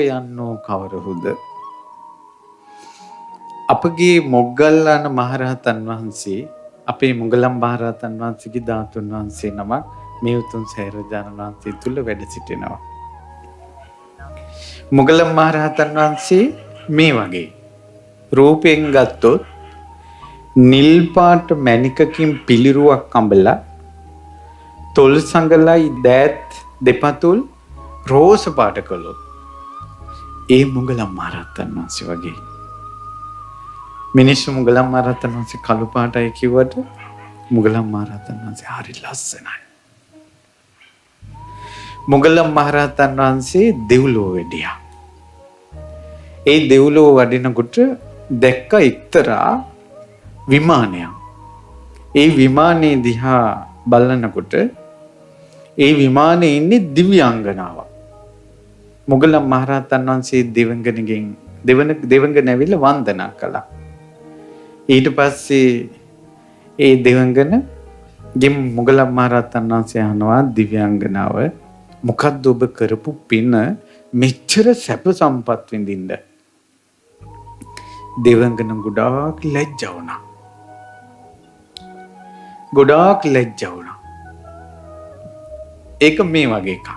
යන්නෝ කවරහුද? අපගේ මොග්ගල්ලාන මහරහතන් වහන්සේ අපේ මුගලන් මහරහතන් වහන්සේගේ ධාතුන් වහන්සේ නමක් මේ උතුම් සෑරජානන් වහන්සේ තුල වැඩ සිටිනවා. මුගලන් මහරහතන් වහන්සේ මේ වගේ රූපයෙන් ගත්තොත් නිල් පාට මණිකකින් පිළිරුවක් අඹලා තොල් සංගලයි දෑත් දෙපතුල් රෝස පාට කළොත් ඒ මුගලන් මහරහතන් වහන්සේ වගේ. මිනිස්සු මුගලන් මහරහතන් වහන්සේ කළු පාටයි කිව්වට මුගලන් මහරහතන් වහන්සේ හරි ලස්සනයි. මුගලන් මහරහතන් වහන්සේ දෙව්ලොව වැඩියා. ඒ දෙව්ලොව වඩිනකොට දැක්ක එක්තරා විමානයක්. ඒ විමානයේ දිහා බලනකොට ඒ විමානයේ ඉන්නේ දිව්‍යාංගනාවක්. මුගලන් මහරහතන් වහන්සේ දෙවඟන ඇවිල්ලා වන්දනා කළා. ඊට පස්සේ ඒ දෙවඟන ගෙම් මුගලන් මහරහතන් වහන්සේ අහනවා දිව්‍යාංගනාව මොකද්ද ඔබ කරපු පින මෙච්චර සැප සම්පත් විඳින්න? දෙවඟන ගොඩාක් ලැජ්ජා වුණා. ඒක මේ වගේ එකක්.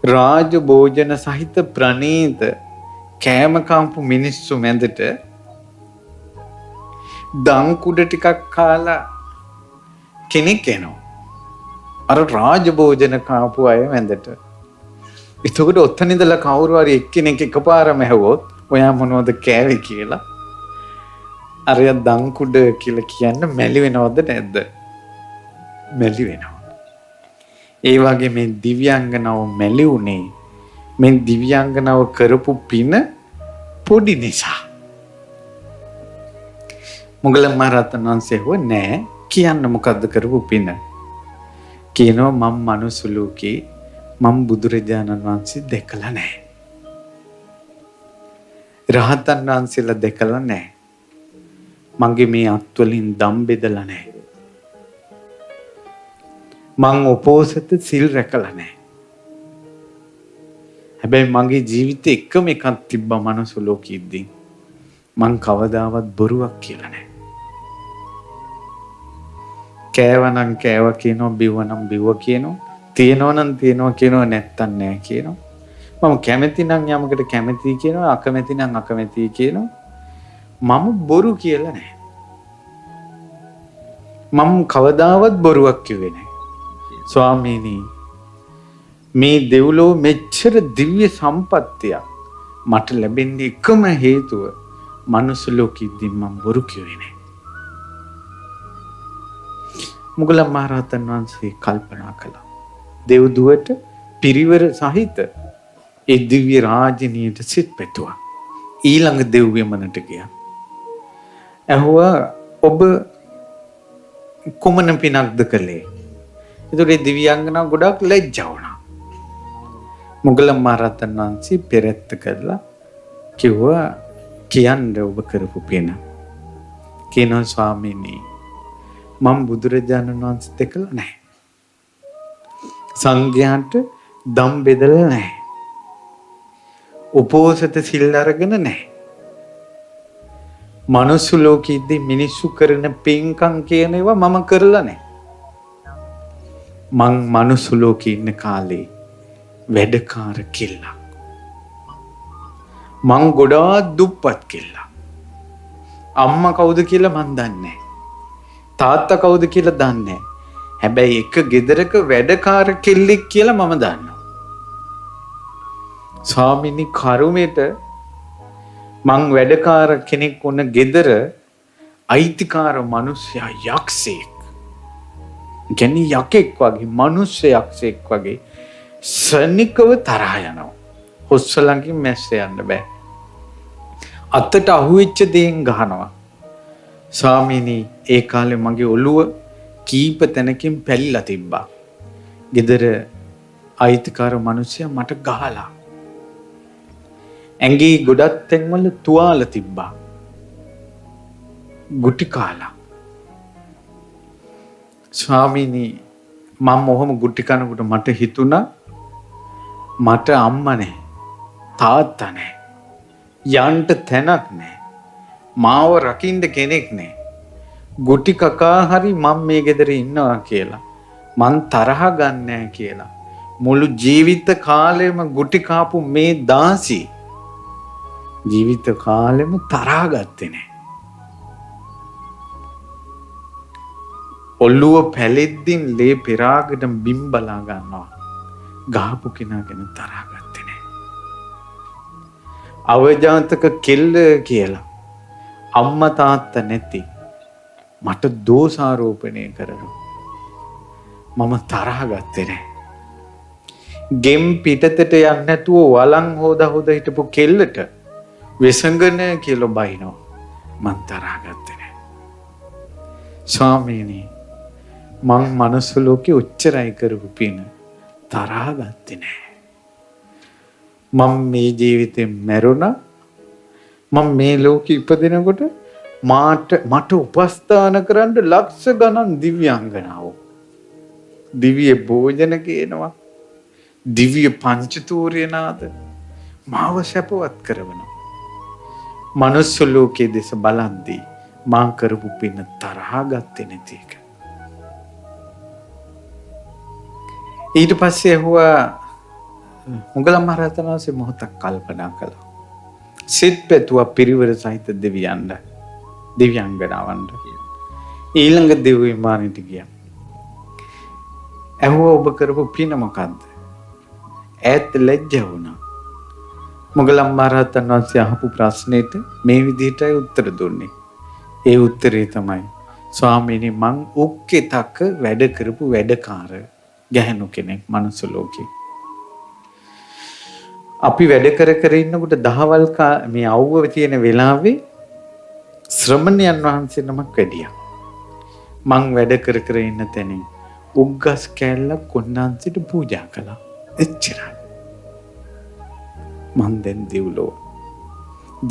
රාජ භෝජන සහිත ප්‍රණීත කෑම කාපු මිනිස්සු මැදට දන් කුඩ ටිකක් කාලා කෙනෙක් එනවා. අර රාජ භෝජන කාපු අය මැදට. එතකොට ඔතන ඉඳලා කවුරු හරි එක්කෙනෙක් එකපාරම ඇහුවොත් ඔයා මොනවද කෑවේ කියලා අරයා දන් කුඩ කියලා කියන්න මැලි වෙනවද නැද්ද? මැලි වෙනවා. ඒ වගේ මේ දිව්‍යාංගනාව මැලි උනේ මේ දිව්‍යාංගනාව කරපු පින පොඩි නිසා. මුගලන් මහරහතන් වහන්සේ නෑ කියන්න මොකද්ද කරපු පින? කියනවා මම මනුස්ස ලෝකේ මම බුදුරජාණන් වහන්සේ දැකලා නෑ. රහතන් වහන්සේලා දැකලා නෑ. මගේ මේ අත් වලින් දම් බෙදලා නෑ. මං උපෝසත සිල් රැකලා නෑ. හැබැයි මගේ ජීවිතේ එකම එකක් තිබ්බා මනුස්ස ලෝකෙද්දී. මං කවදාවත් බොරුවක් කියලා නෑ. කෑවනම් කෑවා කියනවා, බිව්වනම් බිව්වා කියනවා, තියනවනම් තියනවා කියනවා, නැත්තම් නෑ කියනවා. මම කැමති නම් යමකට කැමතියි කියනවා, අකමැති නම් අකමැතියි කියනවා. මම බොරු කියලා නෑ. මම කවදාවත් බොරුවක් කිව්වේ නෑ. ස්වාමීනි මේ දෙව්ලොව මෙච්චර දිව්‍ය සම්පත්තියක් මට ලැබෙන්නේ එකම හේතුව මනුස්ස ලෝකෙදී මම බොරු කිව්වේ නෑ. මුගලන් මහරහතන් වහන්සේ කල්පනා කළා. දෙව්දුවට පිරිවර සහිත ඒ දිව්‍ය රාජිනියට සිත් පැතුවා. ඊළඟ දෙව් විමනට ගියා. ඇහුවා ඔබ කුමන පිනක්ද කළේ? ඒතකොට දිව්‍යාංගනාව ගොඩක් ලැජ්ජා වුණා. මුගලන් මහරහතන් වහන්සේ පෙරත්ත කරලා කිව්වා කියන්න ඔබ කරපු පින. කියනවා ස්වාමීනි මම බුදුරජාණන් වහන්සේ දැකලා නැහැ. සංඝයාට දම් බෙදලා නැහැ. උපෝසත සිල් අරගෙන නැහැ. මනුස්ස ලෝකෙදී මිනිස්සු කරන පින්කම් කියන ඒවා මම කරලා නැහැ. මං මනුස්ස ලෝකේ ඉන්න කාලේ වැඩකාර කෙල්ලක්. මං ගොඩාක් දුප්පත් කෙල්ලක්. අම්මා කවුද කියලා මන් දන්නේ නැහැ. තාත්තා කවුද කියලා දන්නේ නැහැ. හැබැයි එක ගෙදරක වැඩකාර කෙල්ලෙක් කියලා මම දන්නවා. ස්වාමීනි කරුමෙට මං වැඩකාර කෙනෙක් වුණ ගෙදර අයිතිකාර මිනිස්සයා යක්ෂයෙක්. කියන්නේ යකෙක් වගේ මනුස්ස යක්ෂයෙක් වගේ සනිකව තරහ යනවා. හොස්සලකින් මැස්ස යන්න බෑ. අතට අහුවෙච්ච දේෙන් ගහනවා. ස්වාමීනි ඒ කාලේ මගේ ඔළුව කීප තැනකින් පැලිලා තිබ්බා. ගෙදර අයිතිකාර මිනිස්සයා මට ගහලා. ඇඟේ ගොඩක් තැන්වල තුවාල තිබ්බා. ගුටි කාලා. ස්වාමීනි මම ඔහොම ගුටි කනකොට මට හිතුණා මට අම්මා නැහැ. තාත්තා නැහැ. යන්න තැනක් නැහැ. මාව රකින්න කෙනෙක් නැහැ. ගුටි කකා හරි මම මේ ගෙදර ඉන්නවා කියලා මං තරහ ගන්නෑ කියලා මුළු ජීවිත කාලෙම ගුටි කාපු මේ දාසි ජීවිත කාලෙම තරහ ගත්තේ නැහැ. ඔල්ලුව පැලෙද්දින් ලේ පෙරාගෙන බිම් බලා ගන්නවා. ගහපු කෙනා ගැන තරහ ගත්තේ නැහැ. අවජාතක කෙල්ල කියලා අම්මා තාත්තා නැති මට දෝෂාරෝපණය කරනවා. මම තරහ ගත්තේ නැහැ. ගෙම් පිටතට යන්නේ නැතුව වලං හොදා හිටපු කෙල්ලට වෙසඟන කියලා බයිනවා. මං තරහ ගත්තේ නැහැ. ස්වාමීනි මං මනුස්ස ලෝකේ උච්චරයි කරපු පින තරහ ගත්තේ නැහැ. මම මේ ජීවිතේ මැරුණා. මම මේ ලෝකෙ ඉපදිනකොට මට උපස්ථාන කරන්න ලක්ෂ ගණන් දිව්‍යාංගනාවෝ දිව්‍ය භෝජන කියනවා දිව්‍ය පංචතූර්ය නාද මාව සැපවත් කරවනවා. මනුස්ස ලෝකයේ දෙස බලන්දී මා කරපු පින තරහ ගත්තේ නැති එක. ඊට පස්සේ ඇහුවා මොගලන් මහරහතන් වහන්සේ මොහොතක් කල්පනා කළා. සිත් පැතුවා පිරිවර සහිත දිව්‍යාංගනාවන්ට ඊළඟ දිව්‍ය විමානෙට ගියා. ඇහුවා ඔබ කරපු පින මොකද්ද? ඈත් ලැජ්ජ වුණා. මොගලන් මහරහතන් වහන්සේ අහපු ප්‍රශ්නෙට මේ විදිහටයි උත්තර දුන්නේ. ඒ උත්තරේ තමයි ස්වාමීනි මං උක්කෙතක වැඩ කරපු වැඩකාර ගැහණු කෙනෙක් මනුස්ස ලෝකේ. අපි වැඩ කර ඉන්නකොට දහවල් මේ අවුව තියෙන වෙලාවේ ශ්‍රමණයන් වහන්සේ නමක් වැඩියා. මං වැඩ කර ඉන්න තැනින් උග්ගස් කැල්ලක් කොණ්ණාන්සිට පූජා කළා. එච්චරයි. මං දැන් දිව්ලෝ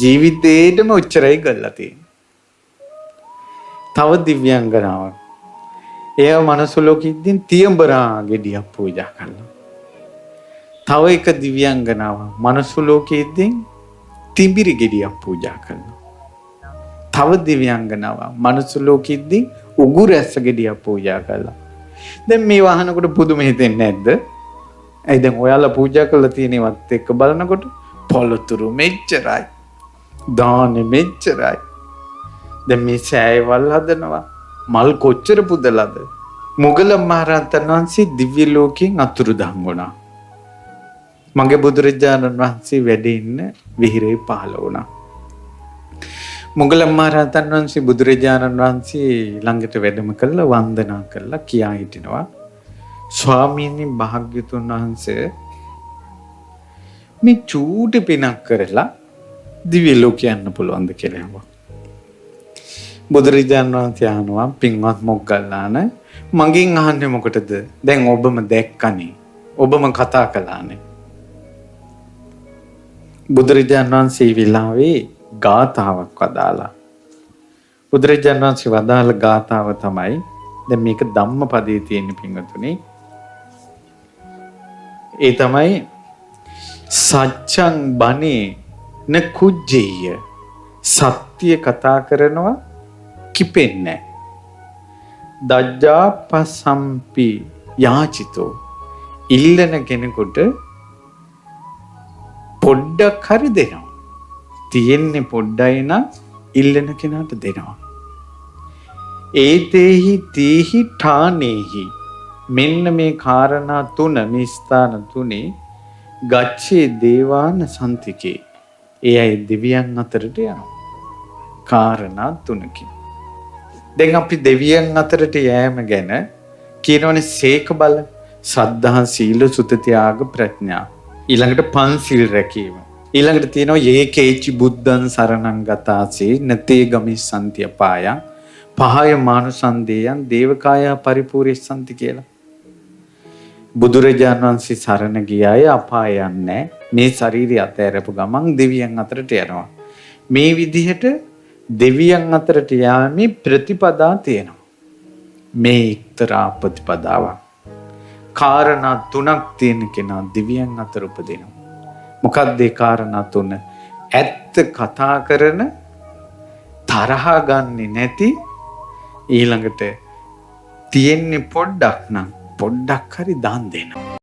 ජීවිතේටම උච්චරයි ගල්ලා තියෙන්නේ. තව දිව්‍යාංගනාවක්. එයා මනුස්ස ලෝකෙකින් තියඹරා ගෙඩියක් පූජා කළා. තව එක දිව්‍යාංගනාවක් මනුස්ස ලෝකෙකින් තිඹිරි ගෙඩියක් පූජා කළා. තව දිව්‍යාංගනාවක් මනුස්ස ලෝකෙකින් උගුර ඇස්ස ගෙඩියක් පූජා කළා. දැන් මේ වහනකොට පුදුම හිතෙන්නේ නැද්ද? ඇයි දැන් ඔයාලා පූජා කරලා තියෙනවත් එක්ක බලනකොට පොළොතුරු මෙච්චරයි. දානෙ මෙච්චරයි. දැන් මේ සෑයවල් හදනවා. මල් කොච්චර පුදලාද? මොගලන් මහරහතන් වහන්සේ දිව්‍ය ලෝකයෙන් අතුරුදහන් වුණා. මගේ බුදුරජාණන් වහන්සේ වැඩ ඉන්න විහිරේ පහළ වුණා. මොගලන් මහරහතන් වහන්සේ බුදුරජාණන් වහන්සේ ළඟට වැඩම කළා වන්දනා කළා කියා හිටිනවා. ස්වාමීනි භාග්‍යතුන් වහන්සේ මේ චූටි පිනක් කරලා දිව්‍ය ලෝකේ යන්න පුළුවන්ද කියලා අහුවා. බුදුරජාණන් වහන්සේ අහනවා පින්වත් මොග්ගල්ලාන මගෙන් අහන්නේ මොකටද? දැන් ඔබම දැක්කනේ. ඔබම කතා කළානේ. බුදුරජාණන් වහන්සේ විලාවේ ගාථාවක් වදාලා. බුදුරජාණන් වහන්සේ වදාළ ගාථාව තමයි දැන් මේක ධම්මපදයේ තියෙන පින්වතුනි. ඒ තමයි සච්ඡං බනේ න කුජ්ජේය. සත්‍ය කතා කරනවා කිපෙන්නේ. දජ්ජාපසම්පි යාචිතෝ. ඉල්ලන කෙනෙකුට පොඩ්ඩක් හරි දෙනවා. තියෙන්නේ පොඩ්ඩයි නම් ඉල්ලන කෙනාට දෙනවා. ඒතේහි තීහි ඨානේහි. මෙන්න මේ කාරණා තුන මේ ස්ථාන තුනේ ගච්ඡේ දේවාන සන්තිකේ. ඒ අය දෙවියන් අතරට යනවා. කාරණා තුනකින්. දැන් අපි දෙවියන් අතරට යෑම ගැන කියනවනේ සීක බල, ශ්‍රද්ධා, සීල, සුත, ත්‍යාග, ප්‍රඥා. ඊළඟට පංචශීල රැකීම. ඊළඟට තියෙනවා යේකේචි බුද්ධං සරණං ගතාසේ නතේ ගමිස්සන්ති අපායං පහය මානුසන්දේයන් දේවකාය පරිපූර්ණස්සන්ති කියලා. බුදුරජාණන් වහන්සේ සරණ ගියාය අපාය යන්නේ. මේ ශරීරය අතහැරපු ගමන් දෙවියන් අතරට යනවා. මේ විදිහට දෙවියන් අතරට යාමේ ප්‍රතිපදා තියෙනවා. මේ එක්තරා ප්‍රතිපදාවක්. කාරණා තුනක් තියෙන කෙනා දෙවියන් අතර උපදිනවා. මොකක්ද ඒ කාරණා තුන? ඇත්ත කතා කරන, තරහා ගන්නෙ නැති, ඊළඟට තියෙන්නේ පොඩ්ඩක් නම් පොඩ්ඩක් හරි දන් දෙන.